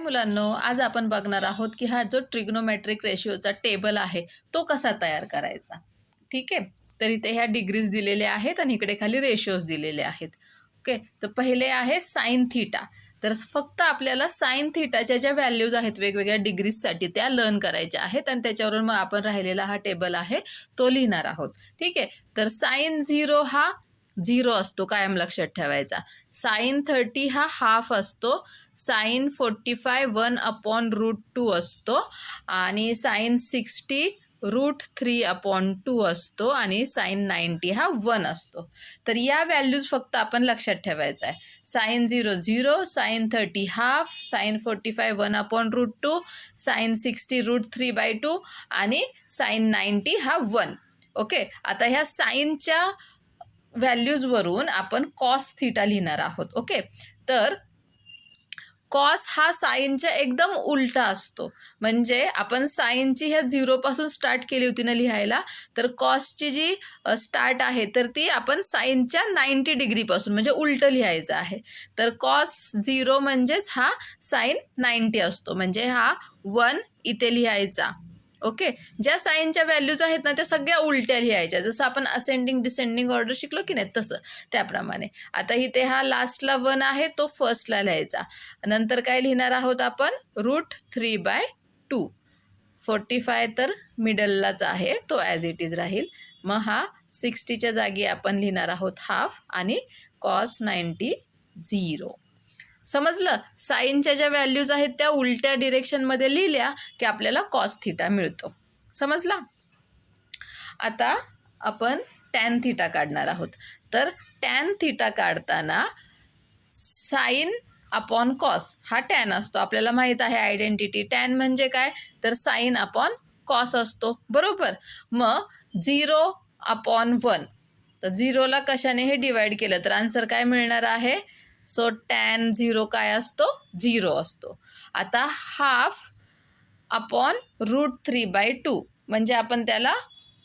मुलांनो, आज आपण बघणार आहोत की हा जो ट्रिग्नोमेट्रिक रेशिओचा टेबल आहे तो कसा तयार करायचा. ठीक आहे. तर इथे ह्या डिग्रीज दिलेल्या आहेत आणि इकडे खाली रेशिओज दिलेले आहेत. ओके. तर पहिले आहे साइन थीटा. तर फक्त आपल्याला साइन थीटाच्या ज्या व्हॅल्यूज आहेत वेगवेगळ्या डिग्रीजसाठी त्या लर्न करायच्या आहेत आणि त्याच्यावरून मग आपण राहिलेला हा टेबल आहे तो लिहिणार आहोत. ठीक आहे. तर साइन 0 हा 0 असतो, कायम लक्षात ठेवायचा. साइन 30 हा हाफ असतो. साइन 45 1/√2 असतो आणि साइन 60 √3/2 असतो आणि साइन 90 हा 1 असतो. तर या व्हॅल्यूज फक्त आपण लक्षात ठेवायचं आहे. Sine 0 0, sine 30 half, sine 45 1/√2, sine 60 √3/2 आणि साइन 90 हा 1. ओके. आता ह्या साइनच्या व्हॅल्यूजवरून आपण कॉस थीटा लिहिणार आहोत. ओके. तर कॉस हा साईनच्या एकदम उलटा असतो. म्हणजे आपण साईनची ह्या 0 पासून स्टार्ट केली होती ना लिहायला, तर कॉसची जी स्टार्ट आहे तर ती आपण साईनच्या 90 डिग्रीपासून म्हणजे उलटं लिहायचं आहे. तर कॉस 0 म्हणजेच हा साईन 90 असतो. म्हणजे हा 1 इथे लिहायचा. ओके. ज्या साईनच्या व्हॅल्यूज आहेत ना त्या सगळ्या उलट्या लिहायच्या, जसं आपण असेंडिंग डिसेंडिंग ऑर्डर शिकलो की नाही तसं त्याप्रमाणे. आता इथे हा लास्टला 1 आहे तो फर्स्टला लिहायचा. नंतर काय लिहिणार आहोत आपण, √3/2. 45 तर मिडललाच आहे तो ॲज इट इज राहील. मग हा 60च्या जागी आपण लिहिणार आहोत हाफ आणि कॉस 90 0. समजलं. साईनच्या ज्या व्हॅल्यूज आहेत त्या उलट्या डिरेक्शनमध्ये लिहिल्या की आपल्याला कॉस थीटा मिळतो. समजला. आता आपण टॅन थीटा काढणार आहोत. तर टॅन थीटा काढताना साईन अपॉन कॉस हा टॅन असतो. आपल्याला माहीत आहे आयडेंटिटी. टॅन म्हणजे काय, तर साईन अपॉन कॉस असतो. बरोबर. मग 0/1. तर 0ला कशाने हे डिवाईड केलं तर आन्सर काय मिळणार आहे. सो टॅन 0 काय असतो, 0 असतो. आता हाफ अपॉन √3/2 म्हणजे आपण त्याला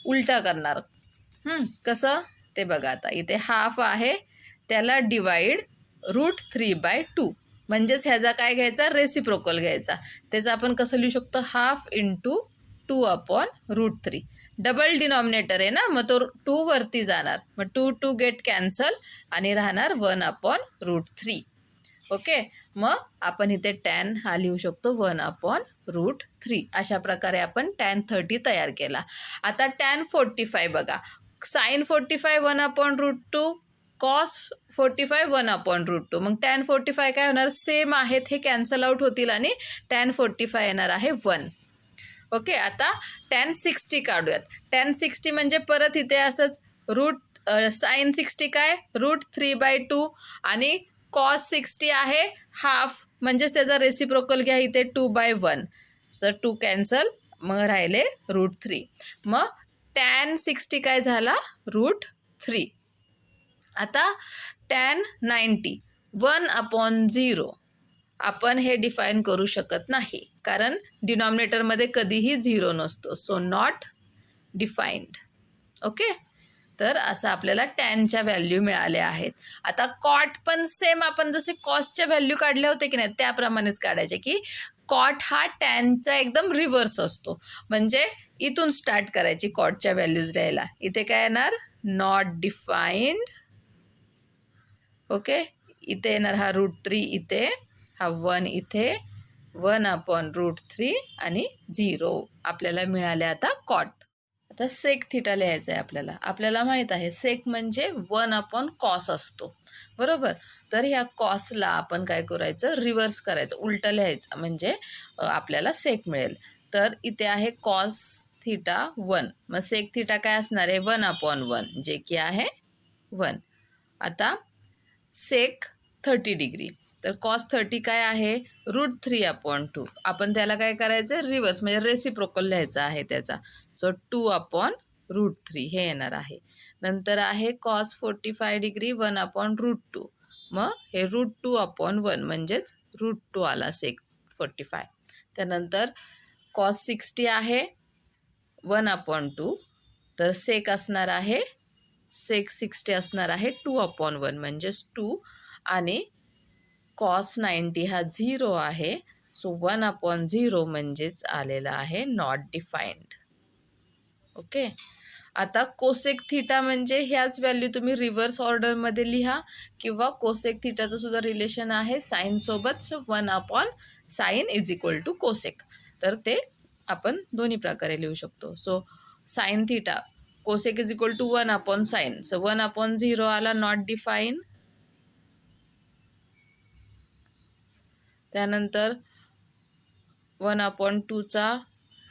उलटा करणार. कसं ते बघा. आता इथे हाफ आहे त्याला डिवाईड √3/2 म्हणजेच ह्याचा काय घ्यायचा, रेसिप्रोकल घ्यायचा. त्याचं आपण कसं लिहू शकतो, हाफ इंटू 2/√3. डबल डिनॉमिनेटर आहे ना, मग तो 2 वरती जाणार. मग 2 गेट कॅन्सल आणि राहणार 1/√3. ओके. मग आपण इथे टॅन हा लिहू शकतो 1/√3. अशा प्रकारे आपण टॅन 30 तयार केला. आता टॅन 45 बघा. Sine 45 1/√2, cos 45 1/√2. मग टॅन 45 काय होणार, सेम आहेत हे कॅन्सल आउट होतील आणि टॅन 45 येणार आहे 1. ओके. आता टॅन 60 काढूयात. टॅन 60 म्हणजे परत इथे असंच साइन 60 काय √3/2 आणि कॉस 60 आहे हाफ म्हणजेच त्याचा रेसिप्रोकल घ्या इथे 2/1. सर 2 कॅन्सल, मग राहिले √3. मग टॅन 60 काय झाला √3. आता टॅन 90 1/0 आपण हे डिफाईन करू शकत नाही कारण डिनॉमिनेटरमध्ये कधीही 0 नसतो. So not defined. ओके. तर असं आपल्याला टॅनच्या व्हॅल्यू मिळाल्या आहेत. आता कॉट पण सेम आपण जसे कॉसच्या व्हॅल्यू काढल्या होते की नाही त्याप्रमाणेच काढायचे की कॉट हा टॅनचा एकदम रिव्हर्स असतो. म्हणजे इथून स्टार्ट करायची कॉटच्या व्हॅल्यूज द्यायला. इथे काय येणार, नॉट डिफाईन्ड. ओके. इथे येणार हा √3 इथे, हा 1 इथे, 1/√3 आणि 0 आपल्याला मिळाले आता कॉट. आता सेक थीटा लिहायचं आहे आपल्याला. आपल्याला माहीत आहे सेक म्हणजे 1/कॉस असतो. बरोबर. तर ह्या कॉसला आपण काय करायचं, रिव्हर्स करायचं, उलटं लिहायचं म्हणजे आपल्याला सेक मिळेल. तर इथे आहे कॉस थीटा 1. मग सेक थीटा काय असणार आहे 1/1 जे की आहे 1. आता सेक 30 डिग्री. तर कॉस 30 काय आहे √3/2. आपण त्याला काय करायचं, रिव्हर्स म्हणजे रेसिप्रोकल लिहायचं आहे त्याचा. सो 2/√3 हे येणार आहे. नंतर आहे कॉस 45 डिग्री 1/√2. मग हे √2/1 म्हणजेच √2 आला सेक 45. त्यानंतर कॉस 60 आहे 1/2. तर सेक असणार आहे, सेक 60 असणार आहे 2/1 म्हणजेच 2 आणि कॉस 90 हा 0 आहे. सो 1/0 म्हणजेच आलेला आहे नॉट डिफाईन्ड. ओके. आता कोसेक थिटा म्हणजे ह्याच व्हॅल्यू तुम्ही रिव्हर्स ऑर्डरमध्ये लिहा किंवा कोसेक थिटाचं सुद्धा रिलेशन आहे साईनसोबत. 1/sin is equal to cosec. तर ते आपण दोन्ही प्रकारे लिहू शकतो. So sine theta cosec is equal to 1/sin. So 1/0 आला नॉट डिफाईन. त्यानंतर 1/2चा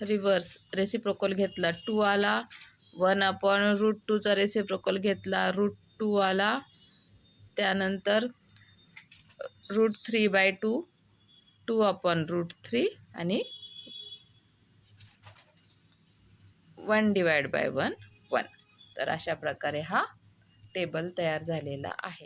रिव्हर्स रेसिप्रोकल घेतला 2 आला. 1/√2चा रेसिप्रोकल घेतला √2 आला. त्यानंतर √3/2 2/√3 आणि 1/1 1. तर अशा प्रकारे हा टेबल तयार झालेला आहे.